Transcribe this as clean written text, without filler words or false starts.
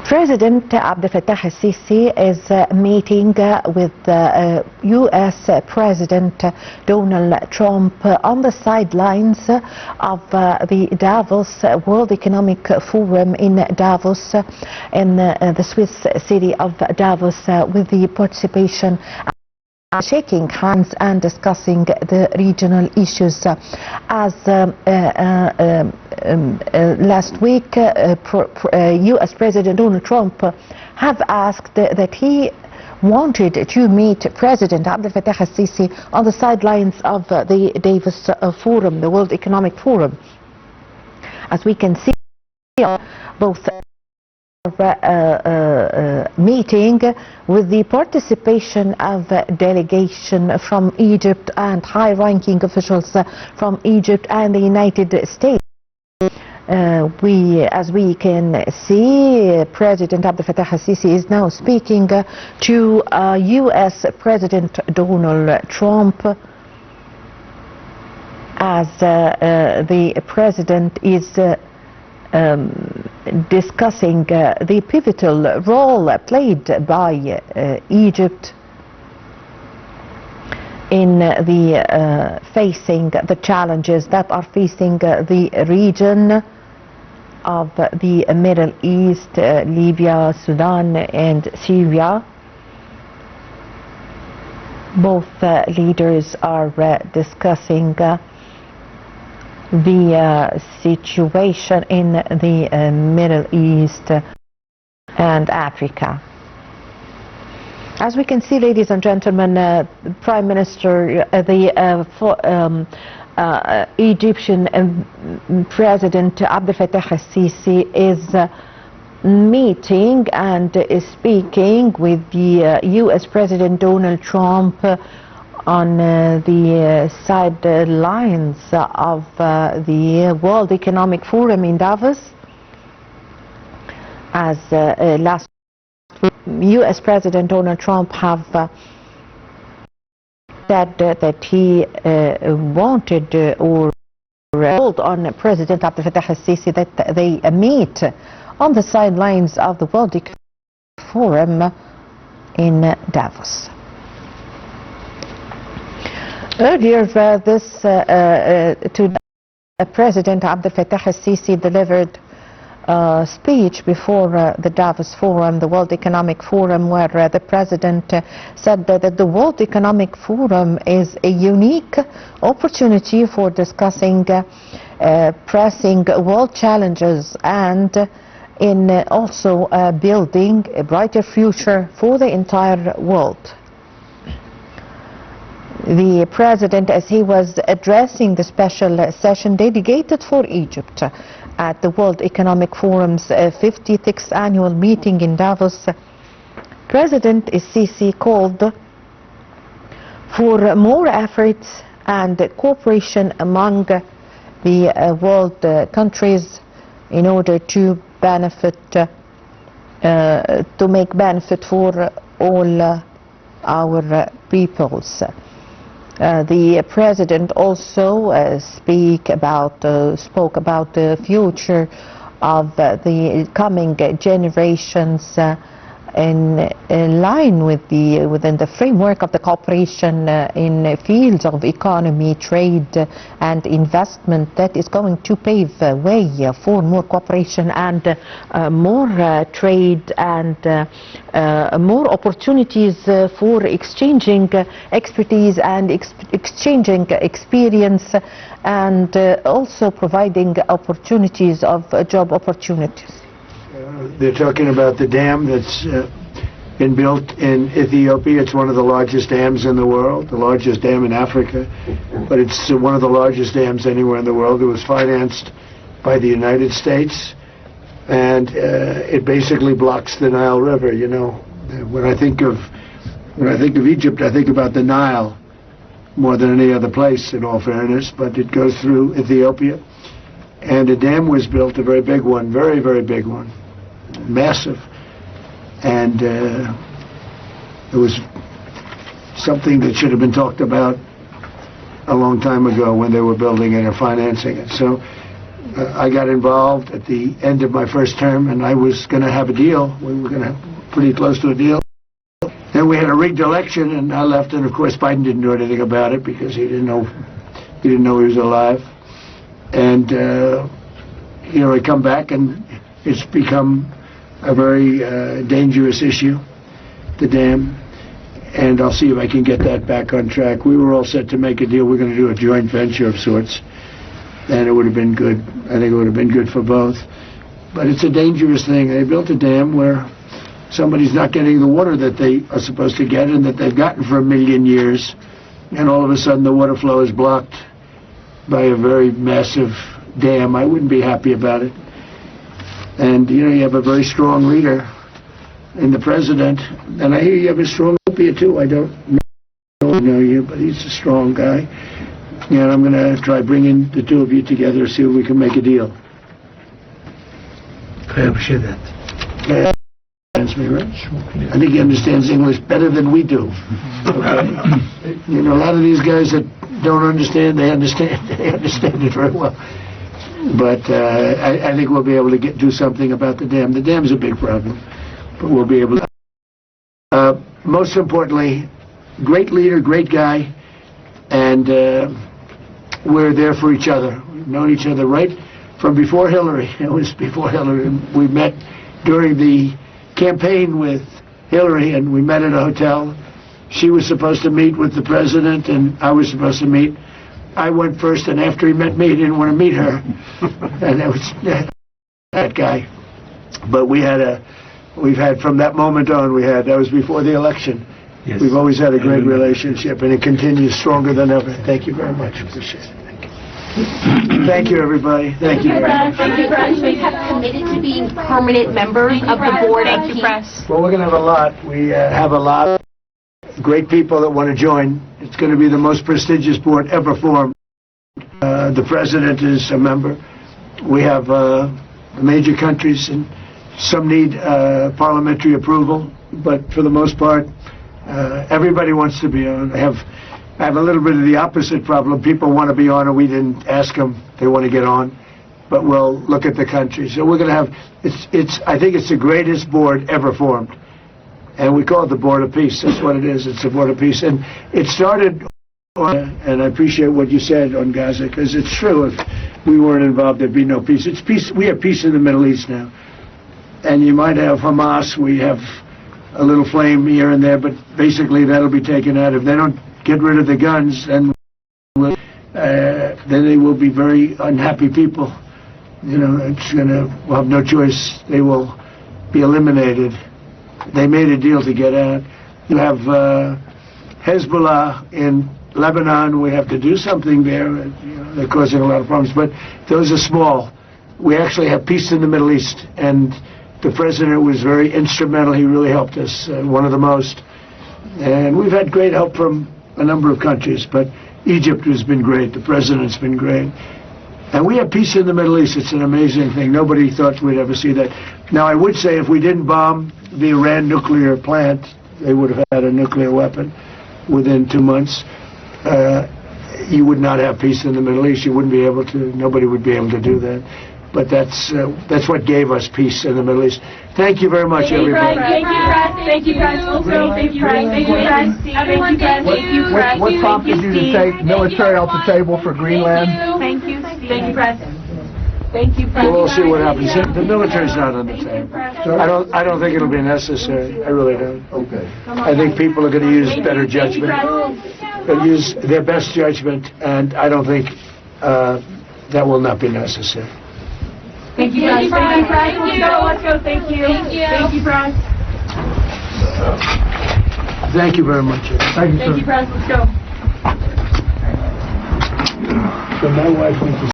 President Abdel Fattah al-Sisi is meeting with U.S. President Donald Trump on the sidelines of the Davos World Economic Forum in Davos, in the Swiss city of Davos, with the participation, shaking hands and discussing the regional issues. As last week, U.S. President Donald Trump have asked that he wanted to meet President Abdel Fattah al-Sisi on the sidelines of the Davos Forum, the World Economic Forum. As we can see, both meeting with the participation of a delegation from Egypt and high-ranking officials from Egypt and the United States. As we can see, President Abdel Fattah al-Sisi is now speaking to U.S. President Donald Trump, as the President is discussing the pivotal role played by Egypt in the facing the challenges that are facing the region of the Middle East, Libya, Sudan and Syria. Both leaders are discussing the situation in the Middle East and Africa. As we can see, ladies and gentlemen, Prime Minister, Egyptian President Abdel Fattah al-Sisi is meeting and is speaking with the U.S. President Donald Trump on the sidelines of the World Economic Forum in Davos. As last week, U.S. President Donald Trump have said that he wanted or called on President Abdel Fattah al-Sisi that they meet on the sidelines of the World Economic Forum in Davos. Earlier today, President Abdel Fattah al-Sisi delivered a speech before the Davos Forum, the World Economic Forum, where the President said that the World Economic Forum is a unique opportunity for discussing pressing world challenges and in also building a brighter future for the entire world. The President, as he was addressing the special session dedicated for Egypt at the World Economic Forum's 56th annual meeting in Davos, President Sisi called for more efforts and cooperation among the world countries in order to benefit, to make benefit for all our peoples. The President also spoke about the future of the coming generations in line with within the framework of the cooperation in fields of economy, trade and investment that is going to pave way for more cooperation and more trade and more opportunities for exchanging expertise and exchanging experience, and also providing opportunities of job opportunities. They're talking about the dam that's been built in Ethiopia. It's one of the largest dams in the world, the largest dam in Africa, but it's one of the largest dams anywhere in the world. It was financed by the United States, and it basically blocks the Nile River. You know, when I think of Egypt, I think about the Nile more than any other place, in all fairness, but it goes through Ethiopia, and a dam was built, a very big one, very, very big one. Massive, and it was something that should have been talked about a long time ago when they were building it or financing it. So I got involved at the end of my first term, and I was going to have a deal. We were going to have pretty close to a deal. Then we had a rigged election, and I left, and of course Biden didn't do anything about it because he didn't know he was alive. And I come back, and it's become a very dangerous issue, the dam. And I'll see if I can get that back on track. We were all set to make a deal. We're going to do a joint venture of sorts, and it would have been good. I think it would have been good for both. But it's a dangerous thing. They built a dam where somebody's not getting the water that they are supposed to get and that they've gotten for 1 million years, and all of a sudden the water flow is blocked by a very massive dam. I wouldn't be happy about it. And you have a very strong leader in the president, and I hear you have a strong opiate too. I don't know you, but he's a strong guy, and I'm going to try bringing the two of you together, see if we can make a deal. I appreciate that. Me, right? I think he understands English better than we do. Okay? A lot of these guys that don't understand, they understand it very well. But I think we'll be able to do something about the dam. The dam's a big problem, but we'll be able to. Most importantly, great leader, great guy, and we're there for each other. We've known each other right from before Hillary. It was before Hillary. We met during the campaign with Hillary, and we met at a hotel. She was supposed to meet with the president, and I was supposed to meet. I went first, and after he met me, he didn't want to meet her. And that was that guy. But we've had from that moment on, that was before the election. Yes. We've always had a great relationship, and it continues stronger than ever. Thank you very much. Appreciate it. Thank you, everybody. Thank you very much. Thank you, Press. We have committed to being permanent members of the board of Peace. Well, we're going to have a lot. We have a lot of great people that want to join. It's going to be the most prestigious board ever formed. The president is a member. We have major countries, and some need parliamentary approval, but for the most part, everybody wants to be on. I have a little bit of the opposite problem. People want to be on, and we didn't ask them. They want to get on, but we'll look at the country. So we're going to have. I think it's the greatest board ever formed, and we call it the Board of Peace. That's what it is. It's the Board of Peace, and it started. And I appreciate what you said on Gaza, because it's true. If we weren't involved, there'd be no peace. It's peace. We have peace in the Middle East now, and you might have Hamas. We have a little flame here and there, but basically that'll be taken out if they don't get rid of the guns, then they will be very unhappy people. We'll have no choice. They will be eliminated. They made a deal to get out. You have Hezbollah in Lebanon. We have to do something there. They're causing a lot of problems, but those are small. We actually have peace in the Middle East, and the president was very instrumental. He really helped us, one of the most. And we've had great help from a number of countries, but Egypt has been great. The president's been great. And we have peace in the Middle East. It's an amazing thing. Nobody thought we'd ever see that. Now, I would say if we didn't bomb the Iran nuclear plant, they would have had a nuclear weapon within 2 months. You would not have peace in the Middle East. You wouldn't be able to. Nobody would be able to do that. But that's what gave us peace in the Middle East. Thank you very much, everybody. Thank you, Press. Thank you, Press. Thank you, Press. Thank you, Press. Everyone, thank you. What prompted you to take military off the table for Greenland? Thank you. Thank you, Press. Thank you, Press. We'll see what happens. The military's not on the table. I don't think it'll be necessary. I really don't. Okay. I think people are going to use better judgment. They'll use their best judgment, and I don't think that will not be necessary. Thank you, Press. Thank you, Press. Let's go. Thank you. Thank you, Press. Thank you very much. Thank you, Press. Let's go. So my wife went to